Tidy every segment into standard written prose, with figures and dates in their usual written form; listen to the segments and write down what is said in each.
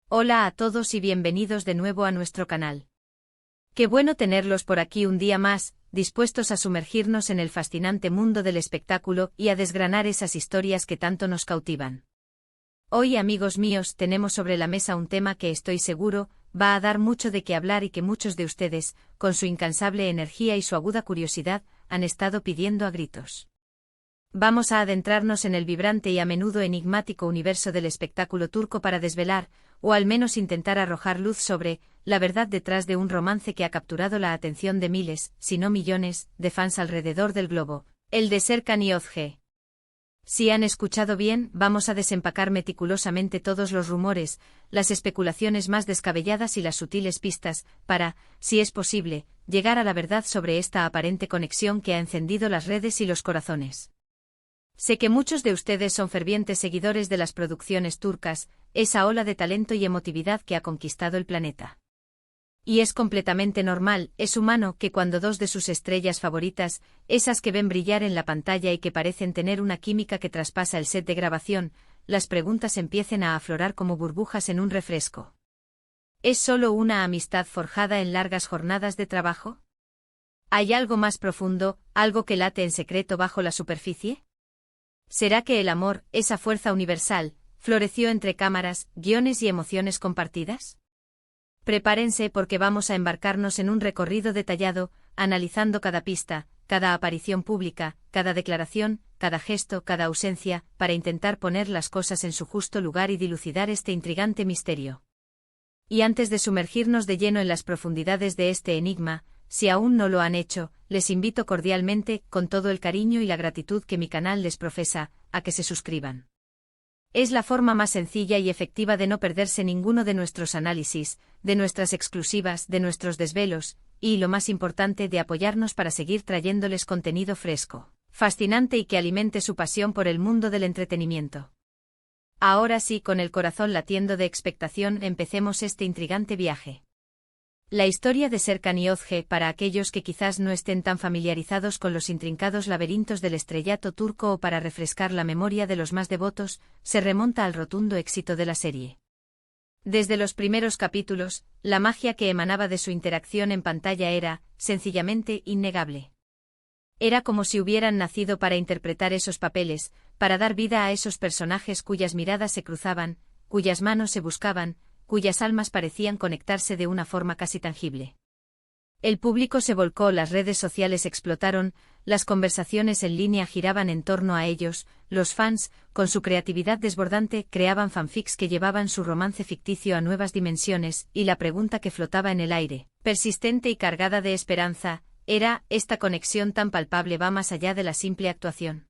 Hola a todos y bienvenidos de nuevo a nuestro canal. Qué bueno tenerlos por aquí un día más, dispuestos a sumergirnos en el fascinante mundo del espectáculo y a desgranar esas historias que tanto nos cautivan. Hoy, amigos míos, tenemos sobre la mesa un tema que estoy seguro va a dar mucho de qué hablar y que muchos de ustedes, con su incansable energía y su aguda curiosidad, han estado pidiendo a gritos. Vamos a adentrarnos en el vibrante y a menudo enigmático universo del espectáculo turco para desvelar, o al menos intentar arrojar luz sobre, la verdad detrás de un romance que ha capturado la atención de miles, si no millones, de fans alrededor del globo, el de Serkan y Özge. Si han escuchado bien, vamos a desempacar meticulosamente todos los rumores, las especulaciones más descabelladas y las sutiles pistas, para, si es posible, llegar a la verdad sobre esta aparente conexión que ha encendido las redes y los corazones. Sé que muchos de ustedes son fervientes seguidores de las producciones turcas, esa ola de talento y emotividad que ha conquistado el planeta. Y es completamente normal, es humano que cuando dos de sus estrellas favoritas, esas que ven brillar en la pantalla y que parecen tener una química que traspasa el set de grabación, las preguntas empiecen a aflorar como burbujas en un refresco. ¿Es solo una amistad forjada en largas jornadas de trabajo? ¿Hay algo más profundo, algo que late en secreto bajo la superficie? ¿Será que el amor, esa fuerza universal, floreció entre cámaras, guiones y emociones compartidas? Prepárense porque vamos a embarcarnos en un recorrido detallado, analizando cada pista, cada aparición pública, cada declaración, cada gesto, cada ausencia, para intentar poner las cosas en su justo lugar y dilucidar este intrigante misterio. Y antes de sumergirnos de lleno en las profundidades de este enigma, si aún no lo han hecho, les invito cordialmente, con todo el cariño y la gratitud que mi canal les profesa, a que se suscriban. Es la forma más sencilla y efectiva de no perderse ninguno de nuestros análisis, de nuestras exclusivas, de nuestros desvelos, y, lo más importante, de apoyarnos para seguir trayéndoles contenido fresco, fascinante y que alimente su pasión por el mundo del entretenimiento. Ahora sí, con el corazón latiendo de expectación, empecemos este intrigante viaje. La historia de Serkan y Özge, para aquellos que quizás no estén tan familiarizados con los intrincados laberintos del estrellato turco o para refrescar la memoria de los más devotos, se remonta al rotundo éxito de la serie. Desde los primeros capítulos, la magia que emanaba de su interacción en pantalla era, sencillamente, innegable. Era como si hubieran nacido para interpretar esos papeles, para dar vida a esos personajes cuyas miradas se cruzaban, cuyas manos se buscaban, cuyas almas parecían conectarse de una forma casi tangible. El público se volcó, las redes sociales explotaron, las conversaciones en línea giraban en torno a ellos, los fans, con su creatividad desbordante, creaban fanfics que llevaban su romance ficticio a nuevas dimensiones, y la pregunta que flotaba en el aire, persistente y cargada de esperanza, era, ¿esta conexión tan palpable va más allá de la simple actuación?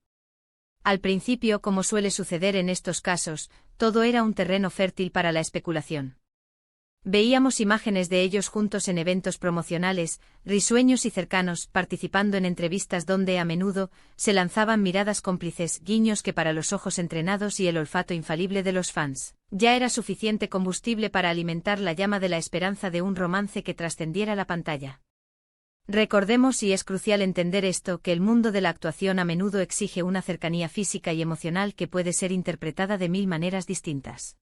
Al principio, como suele suceder en estos casos, todo era un terreno fértil para la especulación. Veíamos imágenes de ellos juntos en eventos promocionales, risueños y cercanos, participando en entrevistas donde a menudo se lanzaban miradas cómplices, guiños que para los ojos entrenados y el olfato infalible de los fans, ya era suficiente combustible para alimentar la llama de la esperanza de un romance que trascendiera la pantalla. Recordemos, y es crucial entender esto, que el mundo de la actuación a menudo exige una cercanía física y emocional que puede ser interpretada de mil maneras distintas.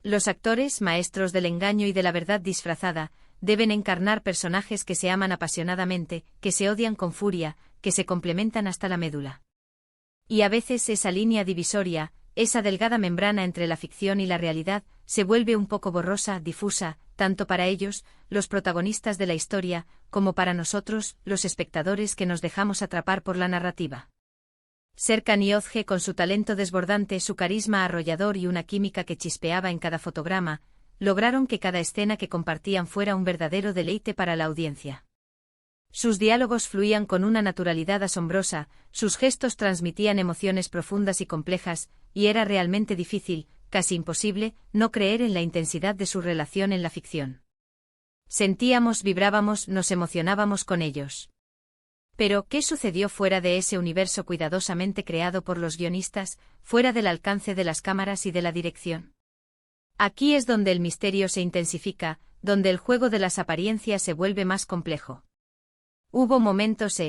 Los actores, maestros del engaño y de la verdad disfrazada, deben encarnar personajes que se aman apasionadamente, que se odian con furia, que se complementan hasta la médula. Y a veces esa línea divisoria, esa delgada membrana entre la ficción y la realidad, se vuelve un poco borrosa, difusa, tanto para ellos, los protagonistas de la historia, como para nosotros, los espectadores que nos dejamos atrapar por la narrativa. Serkan y Özge, con su talento desbordante, su carisma arrollador y una química que chispeaba en cada fotograma, lograron que cada escena que compartían fuera un verdadero deleite para la audiencia. Sus diálogos fluían con una naturalidad asombrosa, sus gestos transmitían emociones profundas y complejas, y era realmente difícil, casi imposible, no creer en la intensidad de su relación en la ficción. Sentíamos, vibrábamos, nos emocionábamos con ellos. Pero, ¿qué sucedió fuera de ese universo cuidadosamente creado por los guionistas, fuera del alcance de las cámaras y de la dirección? Aquí es donde el misterio se intensifica, donde el juego de las apariencias se vuelve más complejo. Hubo momentos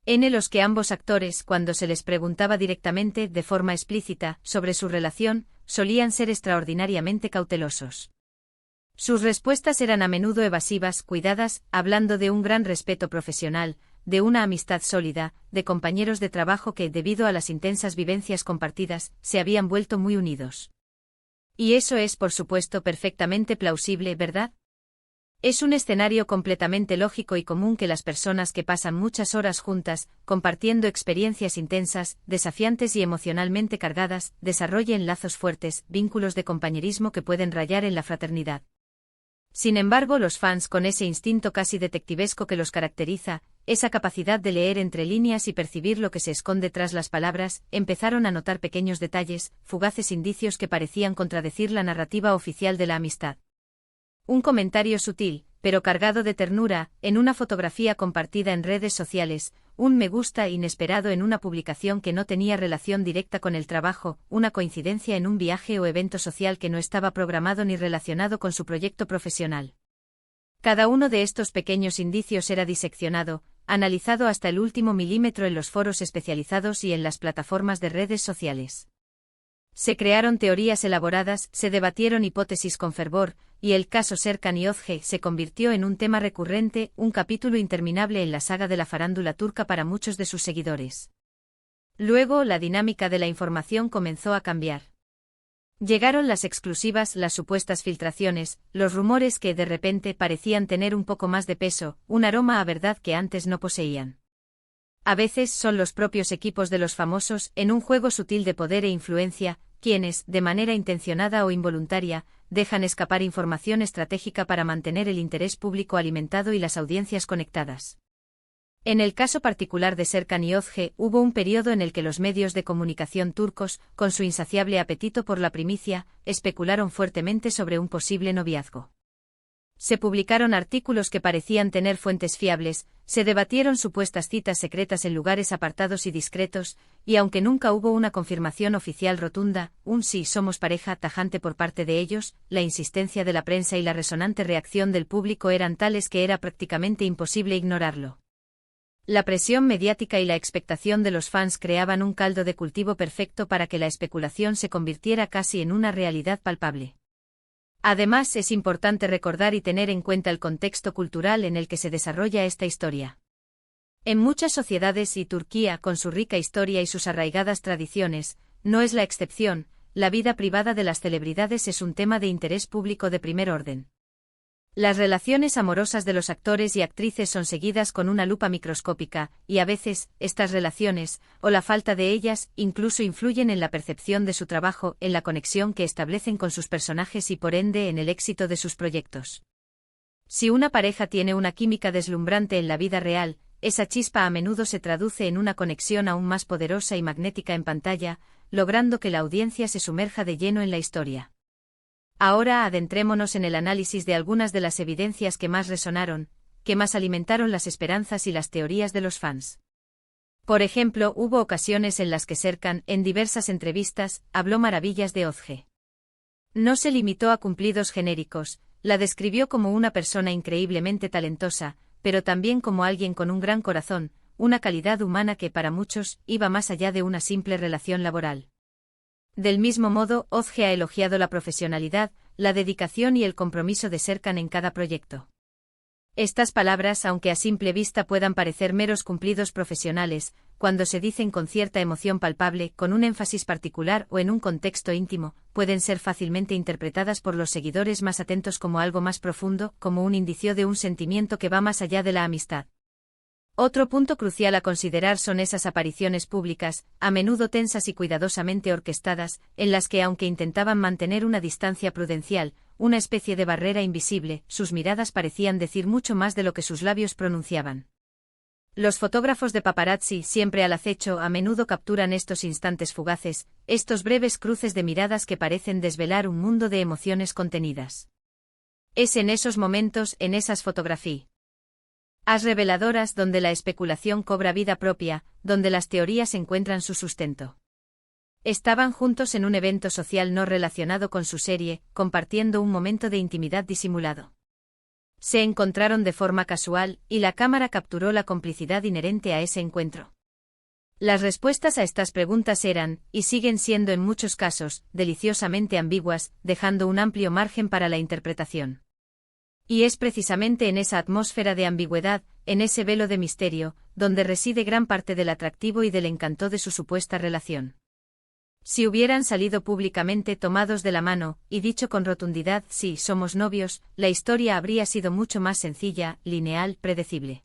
en los que ambos actores, cuando se les preguntaba directamente, de forma explícita, sobre su relación, solían ser extraordinariamente cautelosos. Sus respuestas eran a menudo evasivas, cuidadas, hablando de un gran respeto profesional, de una amistad sólida, de compañeros de trabajo que, debido a las intensas vivencias compartidas, se habían vuelto muy unidos. Y eso es, por supuesto, perfectamente plausible, ¿verdad? Es un escenario completamente lógico y común que las personas que pasan muchas horas juntas, compartiendo experiencias intensas, desafiantes y emocionalmente cargadas, desarrollen lazos fuertes, vínculos de compañerismo que pueden rayar en la fraternidad. Sin embargo, los fans, con ese instinto casi detectivesco que los caracteriza, esa capacidad de leer entre líneas y percibir lo que se esconde tras las palabras, empezaron a notar pequeños detalles, fugaces indicios que parecían contradecir la narrativa oficial de la amistad. Un comentario sutil, pero cargado de ternura, en una fotografía compartida en redes sociales, un me gusta inesperado en una publicación que no tenía relación directa con el trabajo, una coincidencia en un viaje o evento social que no estaba programado ni relacionado con su proyecto profesional. Cada uno de estos pequeños indicios era diseccionado, analizado hasta el último milímetro en los foros especializados y en las plataformas de redes sociales. Se crearon teorías elaboradas, se debatieron hipótesis con fervor, y el caso Serkan y Özge se convirtió en un tema recurrente, un capítulo interminable en la saga de la farándula turca para muchos de sus seguidores. Luego, la dinámica de la información comenzó a cambiar. Llegaron las exclusivas, las supuestas filtraciones, los rumores que de repente parecían tener un poco más de peso, un aroma a verdad que antes no poseían. A veces son los propios equipos de los famosos, en un juego sutil de poder e influencia, quienes, de manera intencionada o involuntaria, dejan escapar información estratégica para mantener el interés público alimentado y las audiencias conectadas. En el caso particular de Serkan y Özge, hubo un periodo en el que los medios de comunicación turcos, con su insaciable apetito por la primicia, especularon fuertemente sobre un posible noviazgo. Se publicaron artículos que parecían tener fuentes fiables, se debatieron supuestas citas secretas en lugares apartados y discretos, y aunque nunca hubo una confirmación oficial rotunda, un sí somos pareja tajante por parte de ellos, la insistencia de la prensa y la resonante reacción del público eran tales que era prácticamente imposible ignorarlo. La presión mediática y la expectación de los fans creaban un caldo de cultivo perfecto para que la especulación se convirtiera casi en una realidad palpable. Además, es importante recordar y tener en cuenta el contexto cultural en el que se desarrolla esta historia. En muchas sociedades, y Turquía, con su rica historia y sus arraigadas tradiciones, no es la excepción, la vida privada de las celebridades es un tema de interés público de primer orden. Las relaciones amorosas de los actores y actrices son seguidas con una lupa microscópica, y a veces, estas relaciones, o la falta de ellas, incluso influyen en la percepción de su trabajo, en la conexión que establecen con sus personajes y por ende en el éxito de sus proyectos. Si una pareja tiene una química deslumbrante en la vida real, esa chispa a menudo se traduce en una conexión aún más poderosa y magnética en pantalla, logrando que la audiencia se sumerja de lleno en la historia. Ahora adentrémonos en el análisis de algunas de las evidencias que más resonaron, que más alimentaron las esperanzas y las teorías de los fans. Por ejemplo, hubo ocasiones en las que Serkan, en diversas entrevistas, habló maravillas de Özge. No se limitó a cumplidos genéricos, la describió como una persona increíblemente talentosa, pero también como alguien con un gran corazón, una calidad humana que para muchos iba más allá de una simple relación laboral. Del mismo modo, Özge ha elogiado la profesionalidad, la dedicación y el compromiso de Serkan en cada proyecto. Estas palabras, aunque a simple vista puedan parecer meros cumplidos profesionales, cuando se dicen con cierta emoción palpable, con un énfasis particular o en un contexto íntimo, pueden ser fácilmente interpretadas por los seguidores más atentos como algo más profundo, como un indicio de un sentimiento que va más allá de la amistad. Otro punto crucial a considerar son esas apariciones públicas, a menudo tensas y cuidadosamente orquestadas, en las que aunque intentaban mantener una distancia prudencial, una especie de barrera invisible, sus miradas parecían decir mucho más de lo que sus labios pronunciaban. Los fotógrafos de paparazzi, siempre al acecho, a menudo capturan estos instantes fugaces, estos breves cruces de miradas que parecen desvelar un mundo de emociones contenidas. Es en esos momentos, en esas fotografías reveladoras donde la especulación cobra vida propia, donde las teorías encuentran su sustento. Estaban juntos en un evento social no relacionado con su serie, compartiendo un momento de intimidad disimulado. Se encontraron de forma casual, y la cámara capturó la complicidad inherente a ese encuentro. Las respuestas a estas preguntas eran, y siguen siendo en muchos casos, deliciosamente ambiguas, dejando un amplio margen para la interpretación. Y es precisamente en esa atmósfera de ambigüedad, en ese velo de misterio, donde reside gran parte del atractivo y del encanto de su supuesta relación. Si hubieran salido públicamente tomados de la mano, y dicho con rotundidad, sí, somos novios, la historia habría sido mucho más sencilla, lineal, predecible.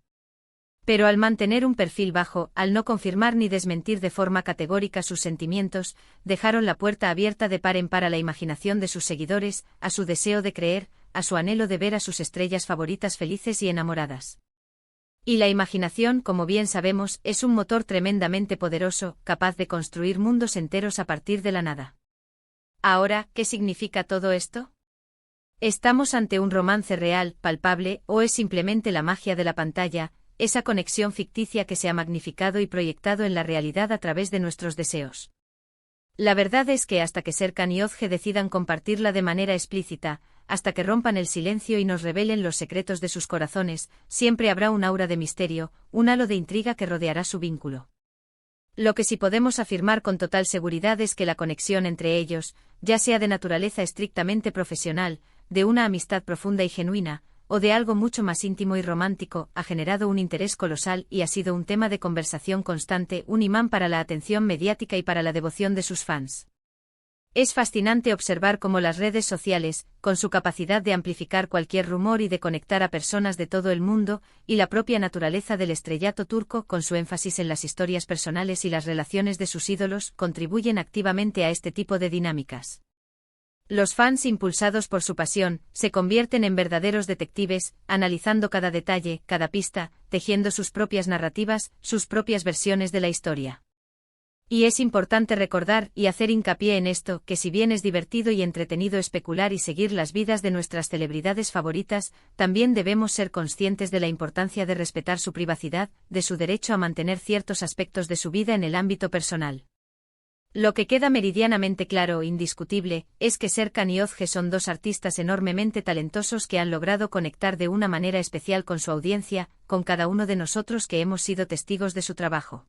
Pero al mantener un perfil bajo, al no confirmar ni desmentir de forma categórica sus sentimientos, dejaron la puerta abierta de par en par a la imaginación de sus seguidores, a su deseo de creer, a su anhelo de ver a sus estrellas favoritas felices y enamoradas. Y la imaginación, como bien sabemos, es un motor tremendamente poderoso, capaz de construir mundos enteros a partir de la nada. Ahora, ¿qué significa todo esto? ¿Estamos ante un romance real, palpable, o es simplemente la magia de la pantalla, esa conexión ficticia que se ha magnificado y proyectado en la realidad a través de nuestros deseos? La verdad es que hasta que Serkan y Ozge decidan compartirla de manera explícita, hasta que rompan el silencio y nos revelen los secretos de sus corazones, siempre habrá un aura de misterio, un halo de intriga que rodeará su vínculo. Lo que sí podemos afirmar con total seguridad es que la conexión entre ellos, ya sea de naturaleza estrictamente profesional, de una amistad profunda y genuina, o de algo mucho más íntimo y romántico, ha generado un interés colosal y ha sido un tema de conversación constante, un imán para la atención mediática y para la devoción de sus fans. Es fascinante observar cómo las redes sociales, con su capacidad de amplificar cualquier rumor y de conectar a personas de todo el mundo, y la propia naturaleza del estrellato turco, con su énfasis en las historias personales y las relaciones de sus ídolos, contribuyen activamente a este tipo de dinámicas. Los fans, impulsados por su pasión, se convierten en verdaderos detectives, analizando cada detalle, cada pista, tejiendo sus propias narrativas, sus propias versiones de la historia. Y es importante recordar y hacer hincapié en esto, que si bien es divertido y entretenido especular y seguir las vidas de nuestras celebridades favoritas, también debemos ser conscientes de la importancia de respetar su privacidad, de su derecho a mantener ciertos aspectos de su vida en el ámbito personal. Lo que queda meridianamente claro e indiscutible, es que Serkan y Ozge son dos artistas enormemente talentosos que han logrado conectar de una manera especial con su audiencia, con cada uno de nosotros que hemos sido testigos de su trabajo.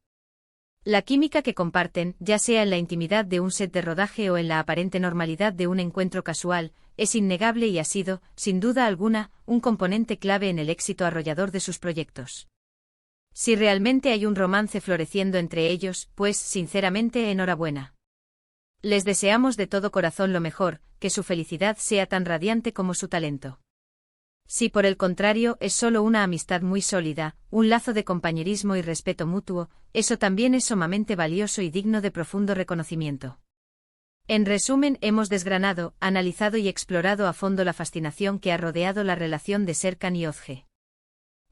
La química que comparten, ya sea en la intimidad de un set de rodaje o en la aparente normalidad de un encuentro casual, es innegable y ha sido, sin duda alguna, un componente clave en el éxito arrollador de sus proyectos. Si realmente hay un romance floreciendo entre ellos, pues, sinceramente, enhorabuena. Les deseamos de todo corazón lo mejor, que su felicidad sea tan radiante como su talento. Si por el contrario es solo una amistad muy sólida, un lazo de compañerismo y respeto mutuo, eso también es sumamente valioso y digno de profundo reconocimiento. En resumen, hemos desgranado, analizado y explorado a fondo la fascinación que ha rodeado la relación de Serkan y Ozge.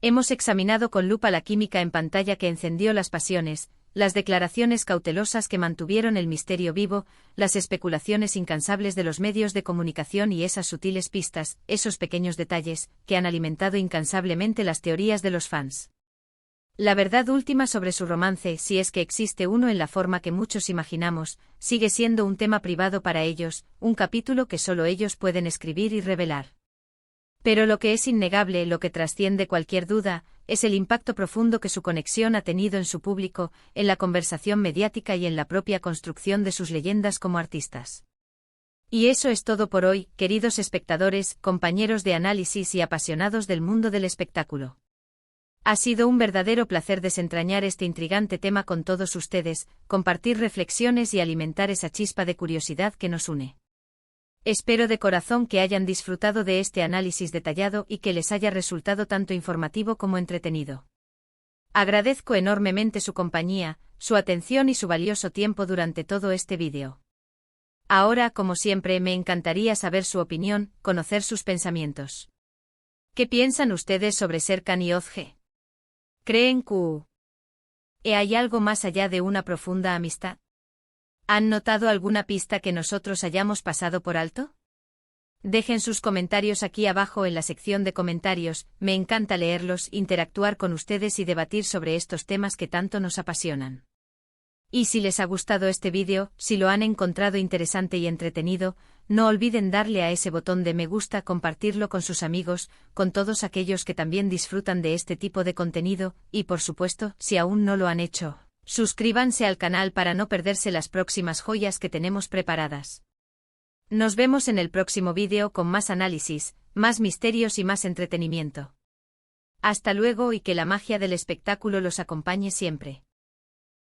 Hemos examinado con lupa la química en pantalla que encendió las pasiones, las declaraciones cautelosas que mantuvieron el misterio vivo, las especulaciones incansables de los medios de comunicación y esas sutiles pistas, esos pequeños detalles, que han alimentado incansablemente las teorías de los fans. La verdad última sobre su romance, si es que existe uno en la forma que muchos imaginamos, sigue siendo un tema privado para ellos, un capítulo que solo ellos pueden escribir y revelar. Pero lo que es innegable, lo que trasciende cualquier duda, es el impacto profundo que su conexión ha tenido en su público, en la conversación mediática y en la propia construcción de sus leyendas como artistas. Y eso es todo por hoy, queridos espectadores, compañeros de análisis y apasionados del mundo del espectáculo. Ha sido un verdadero placer desentrañar este intrigante tema con todos ustedes, compartir reflexiones y alimentar esa chispa de curiosidad que nos une. Espero de corazón que hayan disfrutado de este análisis detallado y que les haya resultado tanto informativo como entretenido. Agradezco enormemente su compañía, su atención y su valioso tiempo durante todo este vídeo. Ahora, como siempre, me encantaría saber su opinión, conocer sus pensamientos. ¿Qué piensan ustedes sobre Serkan y Ozge? ¿Creen que hay algo más allá de una profunda amistad? ¿Han notado alguna pista que nosotros hayamos pasado por alto? Dejen sus comentarios aquí abajo en la sección de comentarios, me encanta leerlos, interactuar con ustedes y debatir sobre estos temas que tanto nos apasionan. Y si les ha gustado este vídeo, si lo han encontrado interesante y entretenido, no olviden darle a ese botón de me gusta, compartirlo con sus amigos, con todos aquellos que también disfrutan de este tipo de contenido, y por supuesto, si aún no lo han hecho, Suscríbanse al canal para no perderse las próximas joyas que tenemos preparadas. Nos vemos en el próximo vídeo con más análisis, más misterios y más entretenimiento. Hasta luego y que la magia del espectáculo los acompañe siempre.